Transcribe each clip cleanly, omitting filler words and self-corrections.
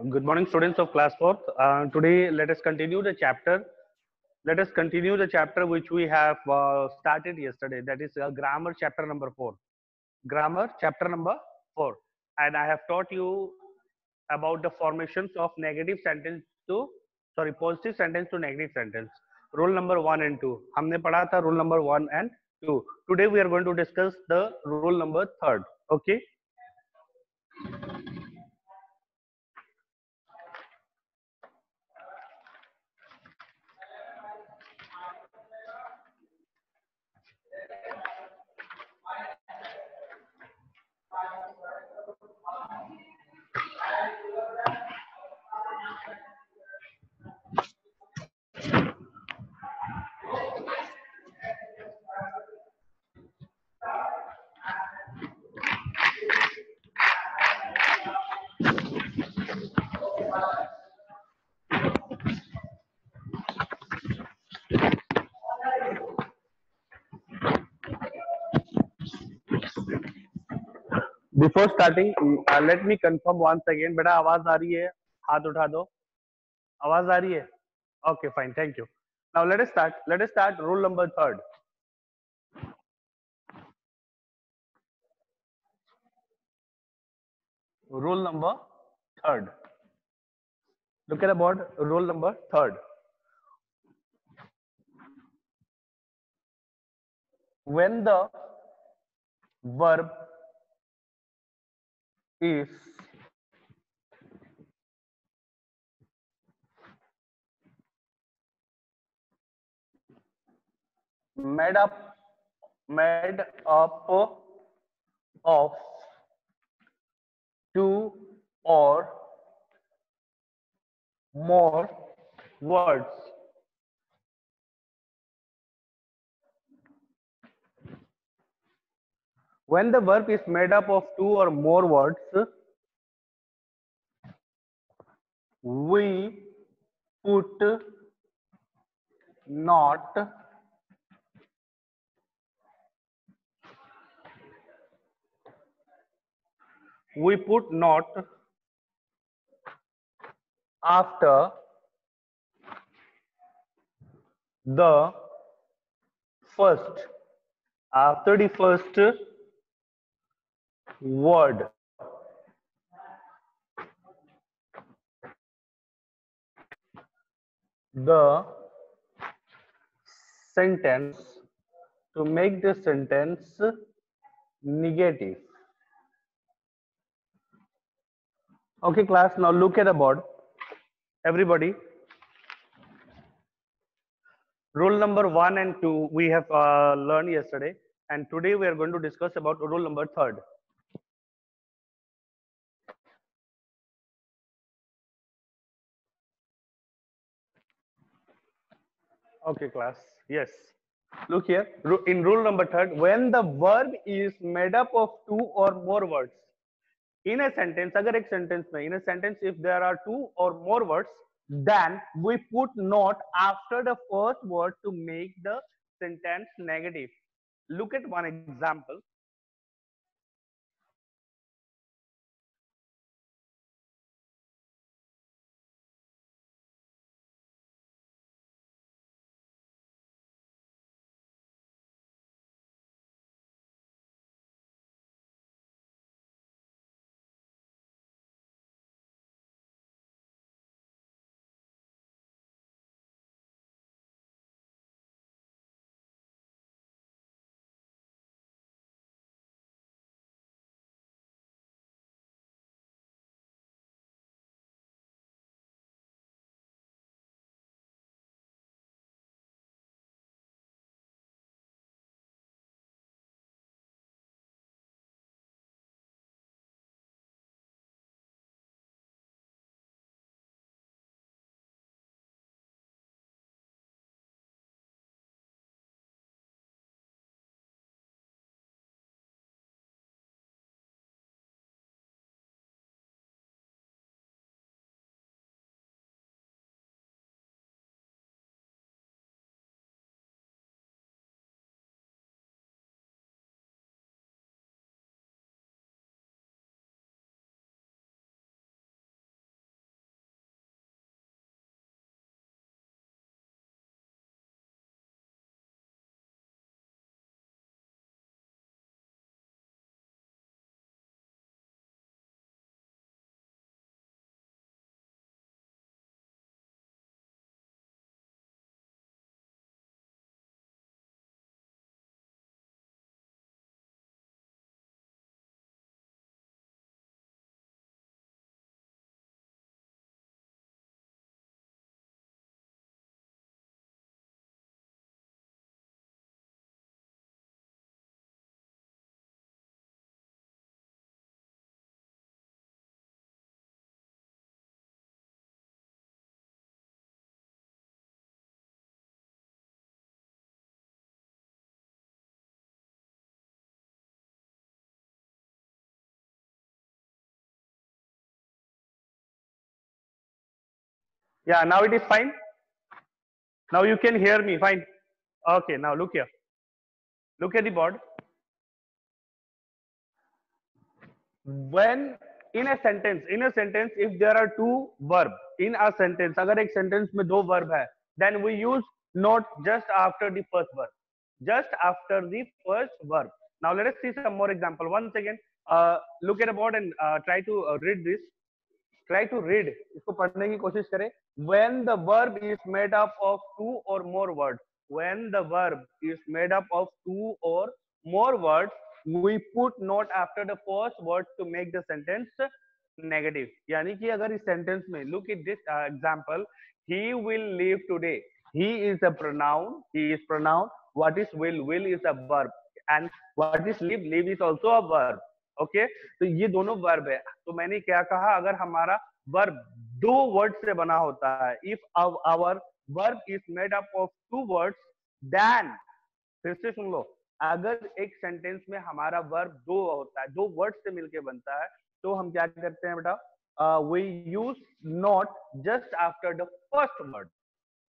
Good morning, students of class 4th. Today, let us continue the chapter. Let us continue the chapter which we have started yesterday. That is grammar chapter number 4. Grammar chapter number 4. And I have taught you about the formations of negative sentence to positive sentence to negative sentence. Rule number 1 and 2. हमने पढ़ा था rule number 1 and 2. Today we are going to discuss the rule number 3rd. Okay. Before starting, let me confirm once again. बेटा आवाज आ रही है? हाथ उठा दो. आवाज आ रही है? Okay, fine. Thank you. Now let us start. Let us start rule number 3rd. Rule number 3rd. Look at the board. Rule number 3rd. When the verb is made up of two or more words, when the verb is made up of two or more words, we put not after the first word. The sentence to make the sentence negative. Okay, class, now look at the board. Everybody, rule number 1 and 2 we have learned yesterday, and today we are going to discuss about rule number 3rd. Okay, class. Yes. Look here. In rule number 3rd, when the verb is made up of two or more words, in a sentence, अगर एक sentence में, in a sentence, if there are two or more words, then we put not after the first word to make the sentence negative. Look at one example. Yeah, now it is fine. Now you can hear me fine. Okay, now look here. Look at the board. When in a sentence, if there are two verb in a sentence, अगर एक sentence में दो verb है, then we use not just after the first verb, just after the first verb. Now let us see some more example. Once again, look at the board and try to read this. Try to read. इसको पढ़ने की कोशिश करें. When the verb is made up of two or more words, when the verb is made up of two or more words, we put not after the first word to make the sentence negative. यानी कि अगर इस sentence में look at this example, he will leave today. He is a pronoun. He is pronoun. What is will? Will is a verb. And what is leave? Leave is also a verb. Okay तो ये दोनों verb है. तो मैंने क्या कहा, अगर हमारा वर्ब दो वर्ड से बना होता है, if our verb is made up of two words, then फिर से सुन लो, अगर एक सेंटेंस में हमारा वर्ब दो होता है, दो वर्ड से मिलके बनता है, तो हम क्या करते हैं बेटा, we use not just after the first word,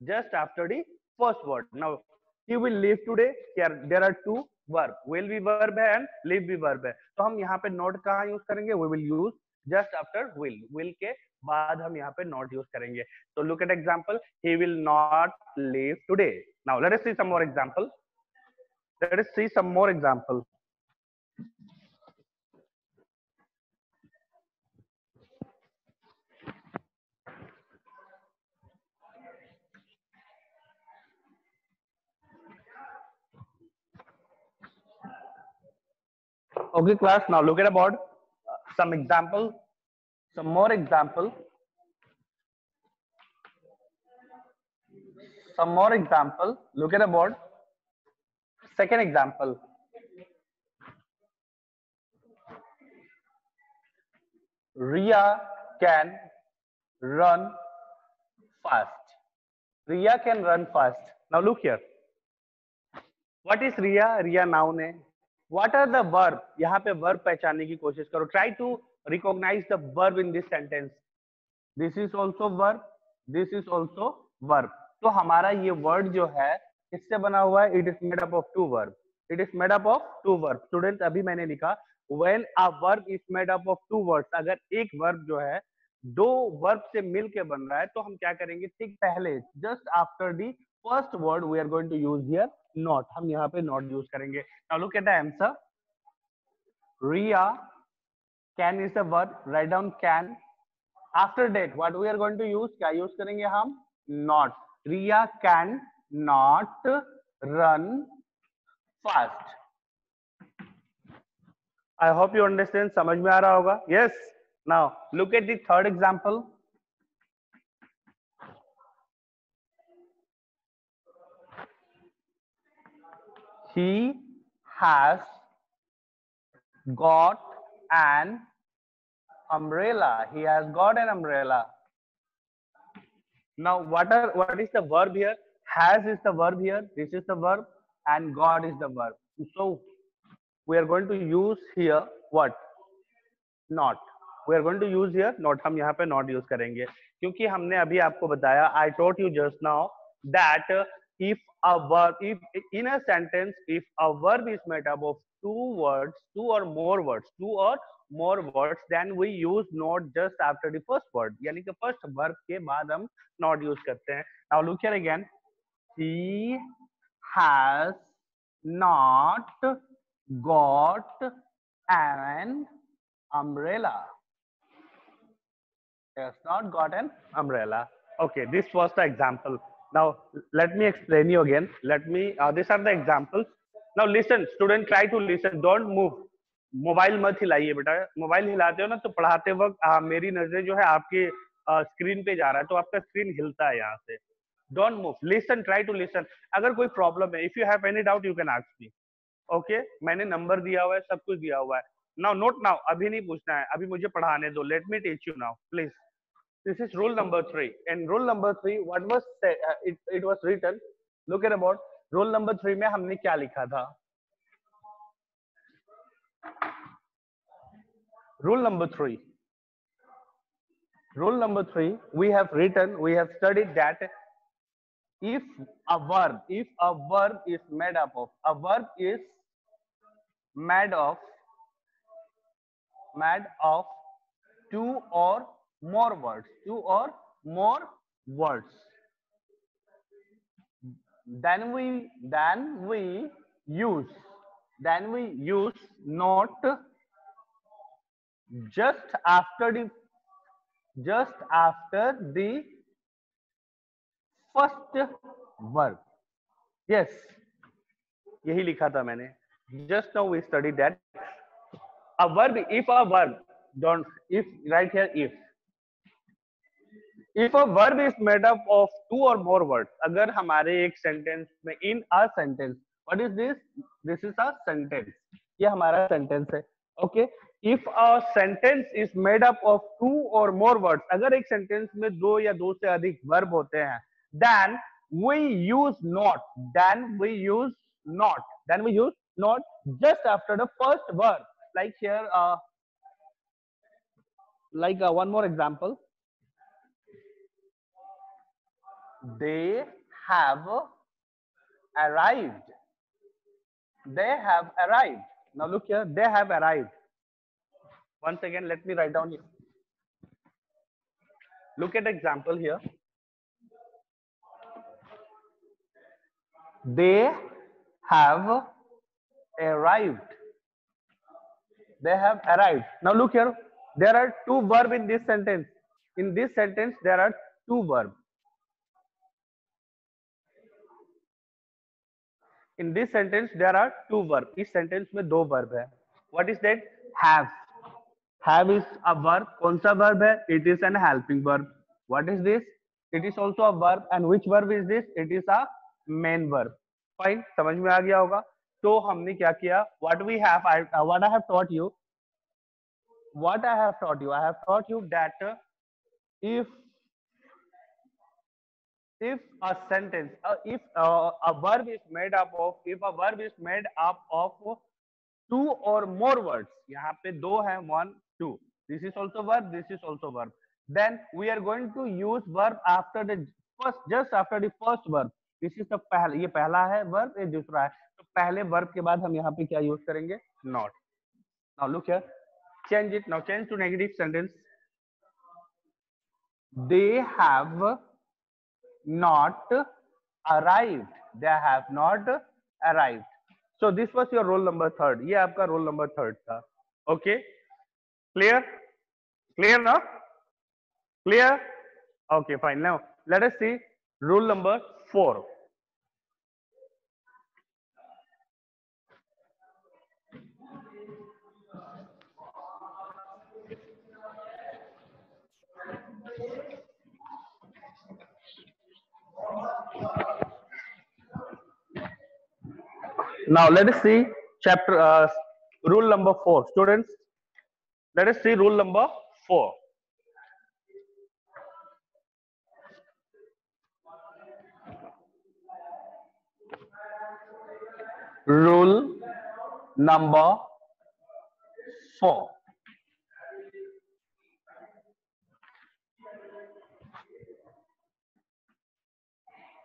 just after the first word. Now he will leave today. There are two verb, will be verb है and leave भी verb है. तो हम यहाँ पे not कहाँ यूज करेंगे, we will use just after will. Will के बाद हम यहाँ पे not यूज करेंगे. So look at example. He will not leave today. Now let us see some more example. Let us see some more example. Okay, class. Now look at the board. Some example. Some more example. Some more example. Look at the board. Second example. Ria can run fast. Ria can run fast. Now look here. What is Ria? Ria noun है. What are the verb? यहाँ पे verb पहचानने की कोशिश करो. Try to recognize the verb in this sentence. This is also verb. This is also verb. तो हमारा ये word जो है किससे बना हुआ है? It is made up of two verb. It is made up of two verb. Students अभी मैंने लिखा when a verb is made up of two words. अगर एक verb जो है दो verb से मिल के बन रहा है, तो हम क्या करेंगे? ठीक पहले just after the first word we are going to use here not. हम यहाँ पे not use करेंगे. Now look at the answer. Ria can is a verb. Write down can. After that what we are going to use, क्या use करेंगे हम? Not. Ria can not run fast. I hope you understand. समझ में आ रहा होगा? Yes. Now look at the third example. He has got an umbrella. He has got an umbrella. Now what is the verb here? Has is the verb here. This is the verb and got is the verb. So we are going to use here what? Not. We are going to use here not. हम यहाँ पे not use करेंगे क्योंकि हमने अभी आपको बताया, I taught you just now that if a verb, if in a sentence, if a verb is made up of two words, two or more words, then we use not just after the first word. यानी कि first verb के बाद हम not use करते हैं. Now look here again. He has not got an umbrella. He has not got an umbrella. Okay, this was the example. Now let me explain you again. These are the examples. Now listen, student, try to listen. Don't move. Mobile मत हिलाइए बेटा. Mobile हिलाते हो ना तो पढ़ाते वक्त मेरी नजर जो है आपके स्क्रीन पे जा रहा है, तो आपका स्क्रीन हिलता है यहाँ से. Don't move. Listen. Try to listen. अगर कोई प्रॉब्लम है, if you have any doubt, you can ask me. Okay? मैंने नंबर दिया हुआ है, सब कुछ दिया हुआ है. Now note now. अभी नहीं पूछना है. अभी मुझे पढ़ाने दो. Let me teach you now, please. This is rule number 3. In rule number 3, what was it was written? Look at about rule number 3 में हमने क्या लिखा था? Rule number 3. Rule number 3, we have studied that if a verb is made up of, made of two or more words, then we use not just after the first verb. Yes, यही लिखा था मैंने. Just now we studied that a verb, if a verb, don't, if, right here, if a verb is made up of two or more words, अगर हमारे एक sentence में, in a sentence, what is this? This is a sentence. ये हमारा sentence है. Okay, if a sentence is made up of two or more words, अगर एक sentence में दो या दो से अधिक वर्ब होते हैं, then we use not just after the first verb. Like here, one more example. They have arrived. Now look here, they have arrived. Once again, let me write down here. Look at the example here. They have arrived. Now look here, there are two verbs in this sentence. In this sentence, there are two verbs. In this sentence, there are two verbs. इस sentence में दो verb है. What is that? Have is a verb. कौन सा verb है? It is an helping verb. What is this? It is also a verb. And which verb is this? It is a main verb. Fine, समझ में आ गया होगा. तो हमने क्या किया? What I have taught you. I have taught you that if a sentence, if a verb is made up of two or more words, यहाँ पे दो है, 1, 2. This is also verb. Then we are going to use verb after the just after the first verb. This is the पहला, ये पहला है verb, ये दूसरा है. तो पहले verb के बाद हम यहाँ पे क्या use करेंगे? Not. Now look here. Change it. Now change to negative sentence. They have not arrived. So this was your roll number 3rd. ये आपका roll number 3rd था. Okay, clear now? Clear? Okay, fine. Now let us see rule number 4. Now let us see rule number 4. Students, let us see rule number 4. Rule number 4.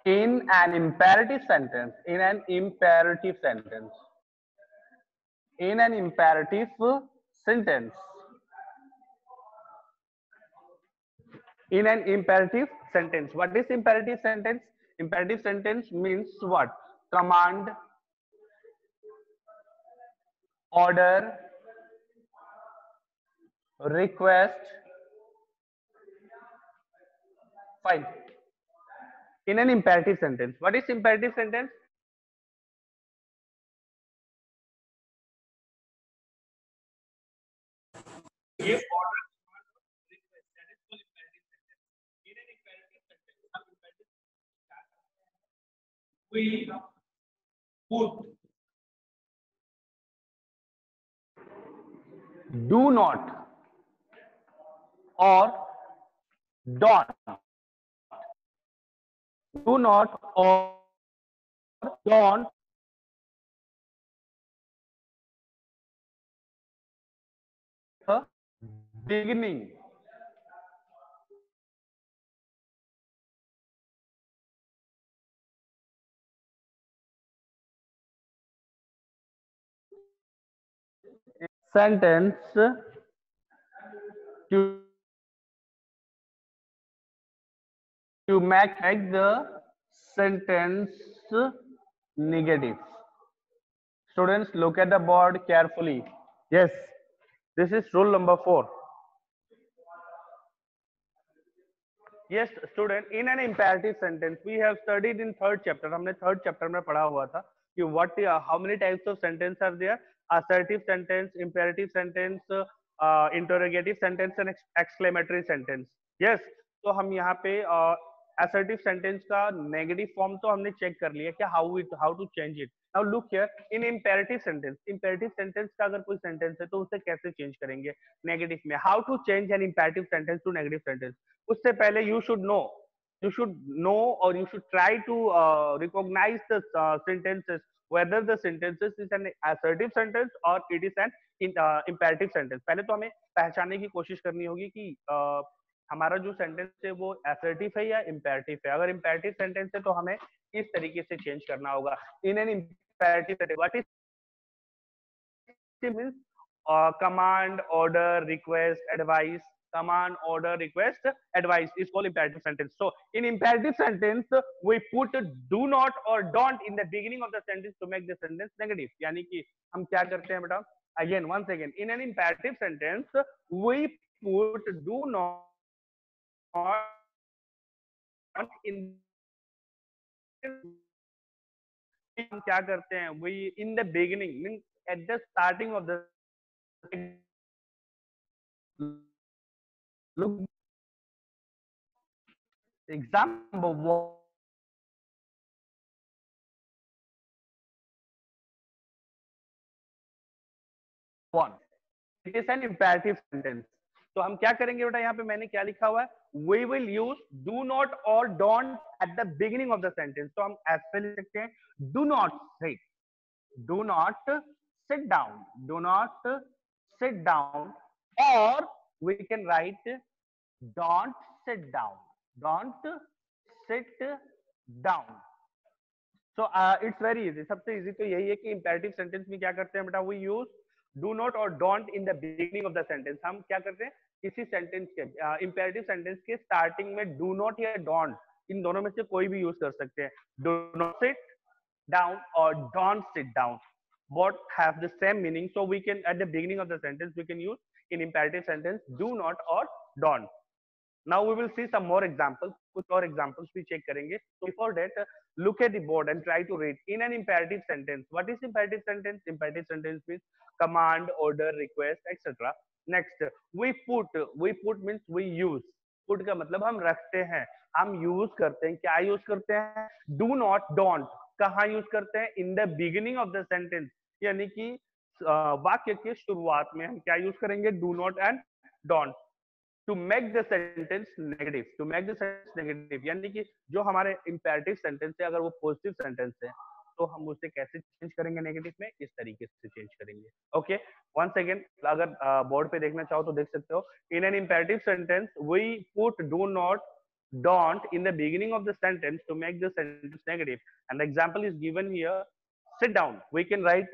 In an imperative sentence, what is imperative sentence? Imperative sentence means what? Command, order, request. Fine. In an imperative sentence, what is imperative sentence? Give order, request. That is called imperative sentence. In an imperative sentence, we put do not or don't. Do not or don't beginning sentence to make the sentence negative. Students, look at the board carefully. Yes, this is rule number 4. Yes, student, in an imperative sentence, we have studied in third chapter. हमने third chapter में पढ़ा हुआ था कि how many types of sentence are there? Assertive sentence, imperative sentence, interrogative sentence, and exclamatory sentence. Yes, तो हम यहाँ पे assertive sentence का negative form तो हमने check कर लिया कि how to change it. Now look here, in imperative sentence का अगर कोई sentence है तो उसे कैसे change करेंगे negative में? How to change an imperative sentence to negative sentence? उससे पहले you should know or you should try to recognize the sentences, whether the sentences is an assertive sentence or it is an imperative sentence. पहले तो हमें पहचानने की कोशिश करनी होगी कि हमारा जो सेंटेंस है वो assertive है या imperative है. अगर imperative sentence है तो हमें इस तरीके से चेंज करना होगा. In an imperative sentence, what is means command, order, request, advice. Command, order, request, advice is called imperative sentence. So in imperative sentence, we put do not or don't in the beginning of the sentence to make the sentence negative. यानी कि हम क्या करते हैं बेटा? Again, once again, in an imperative sentence, we put do not in. हम क्या करते हैं? We in the beginning, means at the starting of the look example one. It is an imperative sentence. तो हम क्या करेंगे बेटा? यहाँ पे मैंने क्या लिखा हुआ है? We will use do not or don't at the beginning of the sentence. तो हम ऐसे लिख सकते हैं, do not sit, do not sit down, do not sit down, or we can write don't sit down, don't sit down. So it's very easy. सबसे easy तो यही है कि imperative sentence में क्या करते हैं बेटा? We use do not or don't in the beginning of the sentence. हम क्या करते हैं? किसी सेंटेंस के imperative sentence के starting में do not या don't, इन दोनों में से कोई भी यूज कर सकते हैं. Do not sit down or don't sit down, both have the same meaning. So we can at the beginning of the sentence we can use in imperative sentence do not or don't. Now we will see some more examples. कुछ और examples भी check करेंगे. So before that, look at the board and try to read. In an imperative sentence, what is imperative sentence? Imperative sentence means command, order, request, etc. Next, we put means we use. Put का मतलब हम रखते हैं, हम use करते हैं. क्या use करते हैं? Do not, don't. कहाँ use करते हैं? In the beginning of the sentence. यानी कि वाक्य के शुरुआत में हम क्या use करेंगे? Do not and don't. To make the sentence negative, to make the sentence negative यानी कि जो हमारे इंपेरेटिव सेंटेंस है अगर वो पॉजिटिव सेंटेंस है तो हम उसे कैसे चेंज करेंगे नेगेटिव में? इस तरीके से चेंज करेंगे. ओके, वंस अगेन अगर बोर्ड पे देखना चाहो तो देख सकते हो. In an imperative sentence we put do not don't in the beginning of the sentence to make the sentence negative, and the example is given here. Sit down, we can write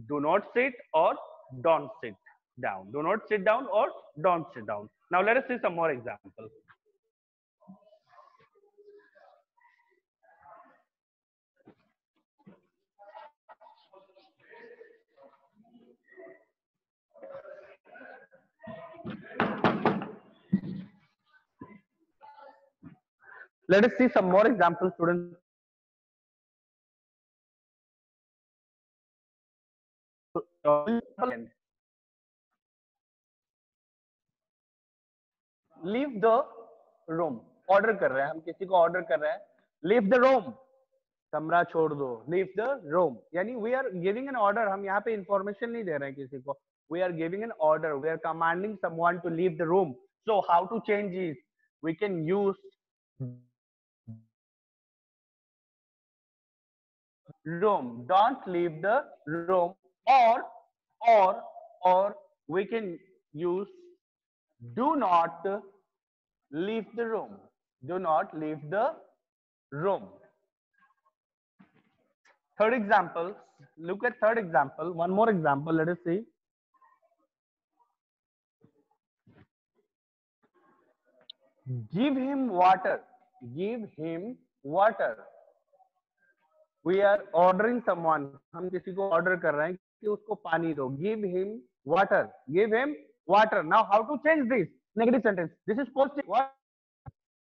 do not sit or don't sit down. Do not sit down or don't sit down. Now let us see some more examples. Let us see some more examples, students. Leave the room. Order कर रहे हैं, हम किसी को order कर रहे हैं. Leave the room. कमरा छोड़ दो. Leave the room. यानी we are giving an order. हम यहाँ पे इंफॉर्मेशन नहीं दे रहे हैं किसी को. We are giving an order. We are commanding someone to leave the room. So how to change it? We can use room. Don't leave the room, or we can use do not leave the room. Do not leave the room. Third example. Look at third example. One more example. Let us see. Give him water. Give him water. We are ordering someone. हम किसी को order कर रहे हैं कि उसको पानी दो. Give him water. Give him water. Now how to change this? Negative sentence. This is positive. What?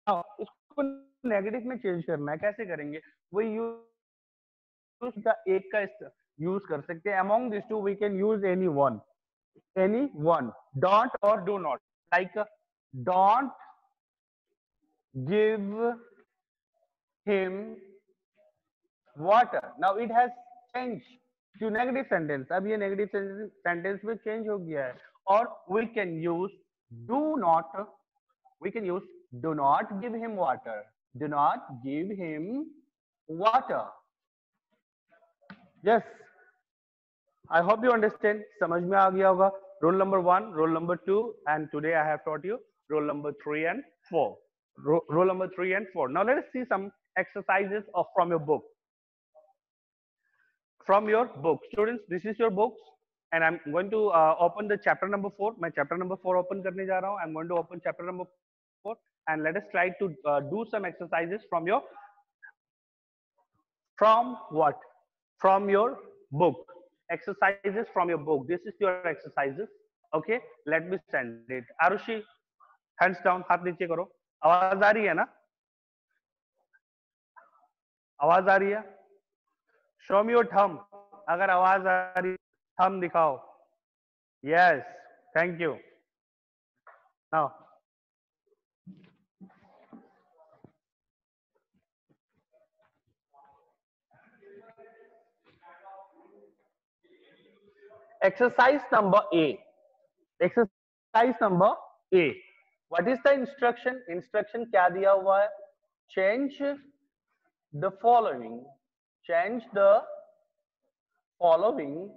Now इसको negative में change करना है. कैसे करेंगे? We use का एक का use कर सकते हैं. Among these two we can use any one. Any one. Don't or do not. Like don't give him water. Now it has changed to negative sentence. अब ये negative sentence में change हो गया है. Or we can use do not. We can use do not give him water. Do not give him water. Yes. I hope you understand. समझ में आ गया होगा. Rule number 1, rule number 2, and today I have taught you rule number 3 and 4. Rule number 3 and 4. Now let us see some exercises from your book. From your book, students, this is your books, and I'm going to open the chapter number 4. मैं chapter number 4 open करने जा रहा हूँ. I'm going to open chapter number 4, and let us try to do some exercises from your what? From your book. Exercises from your book. This is your exercises. Okay, let me send it. Arushi, hands down. हाथ नीचे करो. आवाज आ रही है ना? आवाज आ रही है? Show me your thumb. अगर आवाज आ रही है, thumb दिखाओ. Yes, thank you. Now, exercise number A. Exercise number A. What is the instruction? Instruction क्या दिया हुआ है? Change the following. Change the following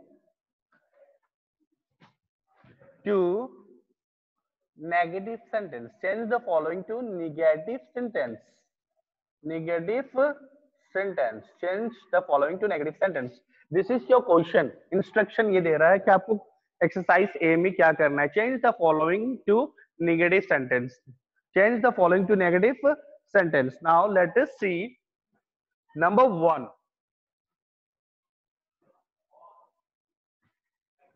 to negative sentence. Change the following to negative sentence. Negative sentence. Change the following to negative sentence. This is your question. Instruction ये दे रहा है कि आपको exercise A में क्या करना है. Change the following to negative sentence. Change the following to negative sentence. Now let us see number 1.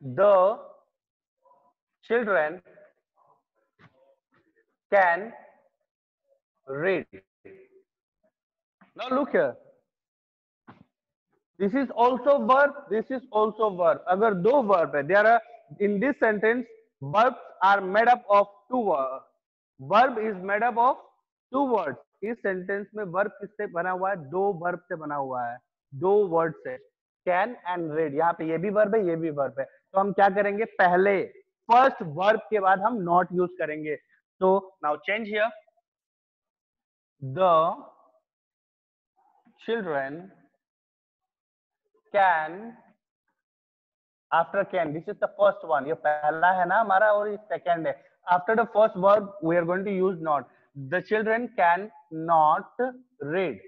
The children can read. Now look here. This is also verb. This is also verb. अगर दो verb है, there are in this sentence verbs are made up of two words. Verb is made up of two words. इस sentence में verb किससे बना हुआ है? दो verb से बना हुआ है. दो word से. Can and read. यहाँ पे ये भी verb है, ये भी verb है. तो हम क्या करेंगे? पहले first verb के बाद हम not use करेंगे. So now change here. The children can. After can, this is the first one. ये पहला है ना हमारा और ये second है. After the first verb, we are going to use not. The children can not read.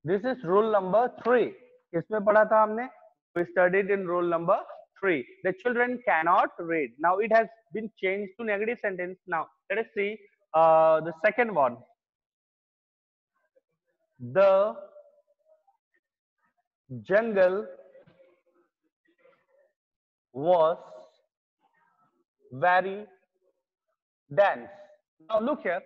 This is rule number 3. किसमें पढ़ा था हमने? We studied in rule number 3. The children cannot read. Now it has been changed to negative sentence. Now let us see the second one. The jungle was very dense. Now look here.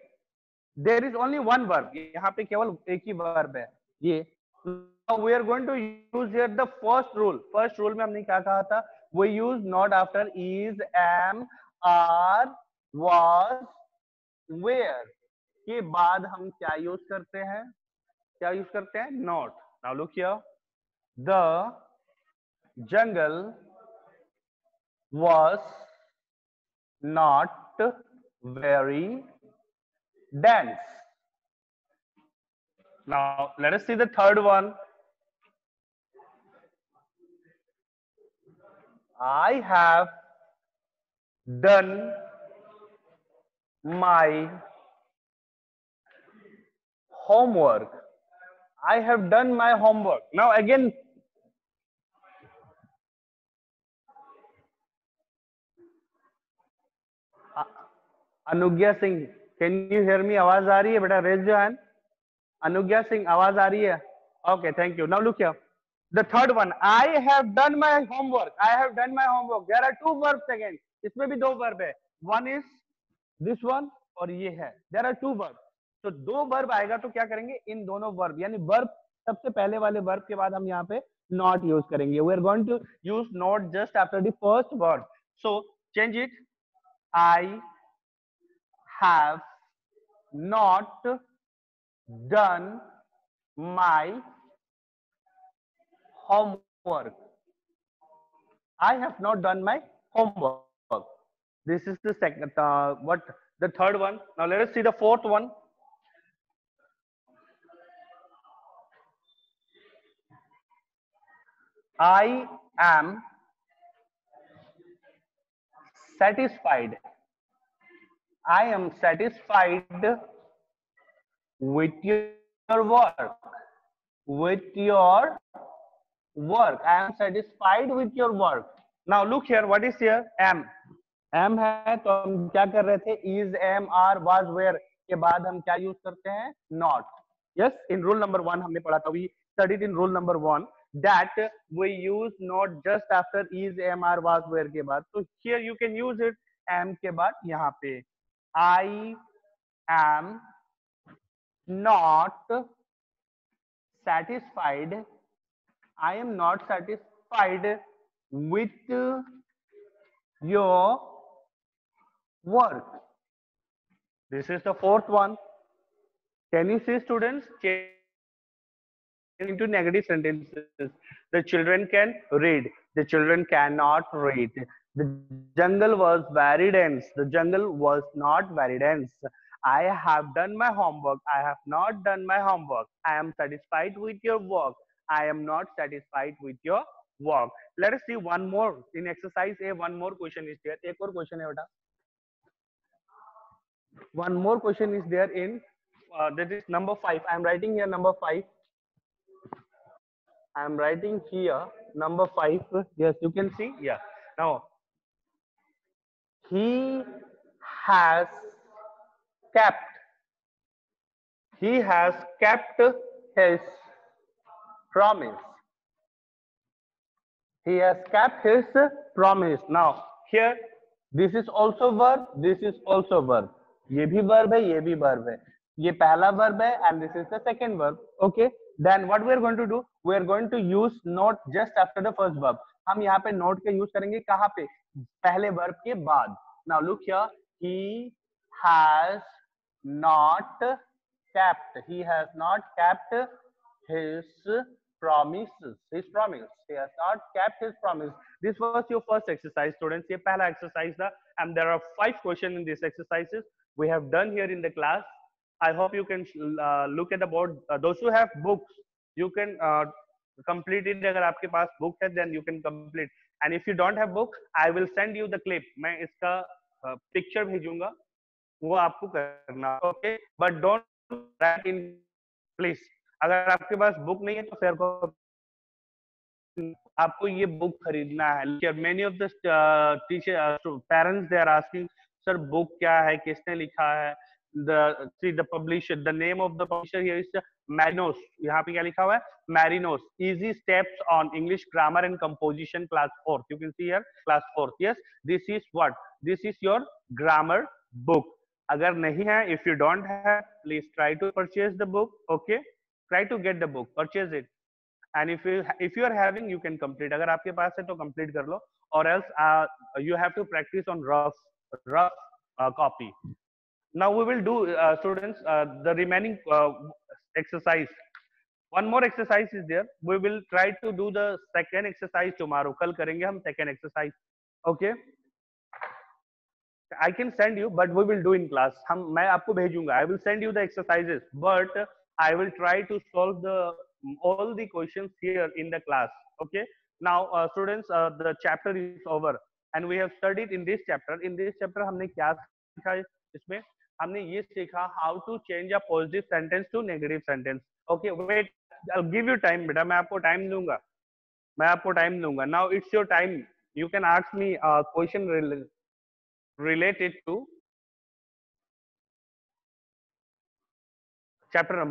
There is only one verb. यहाँ पे केवल एक ही verb है. ये. Now we are going to use here the first rule. First rule में हमने क्या कहा था? We use not after is, am, are, was, where. के बाद हम क्या use करते हैं? क्या use करते हैं? Not. Now look here. The jungle was not very dense. Now let us see the third one. I have done my homework. I have done my homework. Now again, Anugya Singh, can you hear me? आवाज आ रही है बेटा? Raise your hand. Anugya Singh, आवाज आ रही है? Okay, thank you. Now look here. The third one, I have done my homework. I have done my homework. There are two verbs again. इसमें भी दो verb है. One is this one और ये है. There are two verbs. तो दो verb आएगा तो क्या करेंगे? इन दोनों verb यानी verb सबसे पहले वाले verb के बाद हम यहाँ पे not use करेंगे. We are going to use not just after the first verb. So change it. I have not done my homework. I have not done my homework. This is the second, the third one. Now let us see the fourth one. I am satisfied. I am satisfied with your work. With your work. I am satisfied with your work. Now look here. What is here? Am. Am है तो हम क्या कर रहे थे? Is, am, are, was, were के बाद हम क्या यूज करते हैं? Not. Yes. In rule number 1 हमने पढ़ा था. We studied in rule number 1 that we use not just after is, am, are, was, were के बाद. So here you can use it. Am के बाद यहाँ पे I am not satisfied. I am not satisfied with your work. This is the fourth one. Can you see, students? Change into negative sentences. The children can read. The children cannot read. The jungle was very dense. The jungle was not very dense. I have done my homework. I have not done my homework. I am satisfied with your work. I am not satisfied with your work. Let us see one more. In exercise A, one more question is there. एक और question है बेटा. One more question is there in that is number 5. I am writing here number 5. I am writing here number 5. Yes, you can see. Yeah. Now he has kept. He has kept his promise. He has kept his promise. Now here this is also verb. This is also verb. ये भी verb है, ये भी verb है. ये पहला verb है and this is the second verb. Okay. Then what we are going to do? We are going to use not just after the first verb. हम यहाँ पे not के use करेंगे कहाँ पे? पहले verb के बाद. Now look here. He has not kept. He has not kept his promises. His promise. He has not kept his promise. This was your first exercise, students. ये पहला exercise था, and there are 5 questions in these exercises we have done here in the class. I hope you can look at the board. Those who have books, you can complete it. अगर आपके पास book है, then you can complete. And if you don't have book, I will send you the clip. मैं इसका picture भेजूंगा, वो आपको करना. Okay, but don't write in, please. अगर आपके पास बुक नहीं है तो फिर आपको ये बुक खरीदना है. Many of the teacher parents, they are asking, sir, book क्या है, किसने लिखा है? The publisher, the name of the publisher here is Marinos. यहाँ पे क्या लिखा हुआ है? Marinos. Easy steps on English grammar and composition, class 4. You can see here class 4. Yes, this is what? This is your grammar book. अगर नहीं है, if you don't have, please try to purchase the book. Okay, try to get the book, purchase it. And if you are having, you can complete. अगर आपके पास है तो complete कर लो, or else you have to practice on rough copy. Now we will do, students, the remaining exercise. One more exercise is there. We will try to do the second exercise tomorrow. कल करेंगे हम second exercise. Okay. I can send you, but we will do in class. मैं आपको भेजूंगा. I will send you the exercises, but I will try to solve all the questions here in the class. Okay. Now, students, the chapter is over, and we have studied in this chapter. In this chapter, हमने क्या सीखा? इसमें हमने ये सीखा how to change a positive sentence to negative sentence. Okay, wait. I'll give you time, बेटा. मैं आपको time दूंगा. मैं आपको time दूंगा. Now it's your time. You can ask me a question related to chapter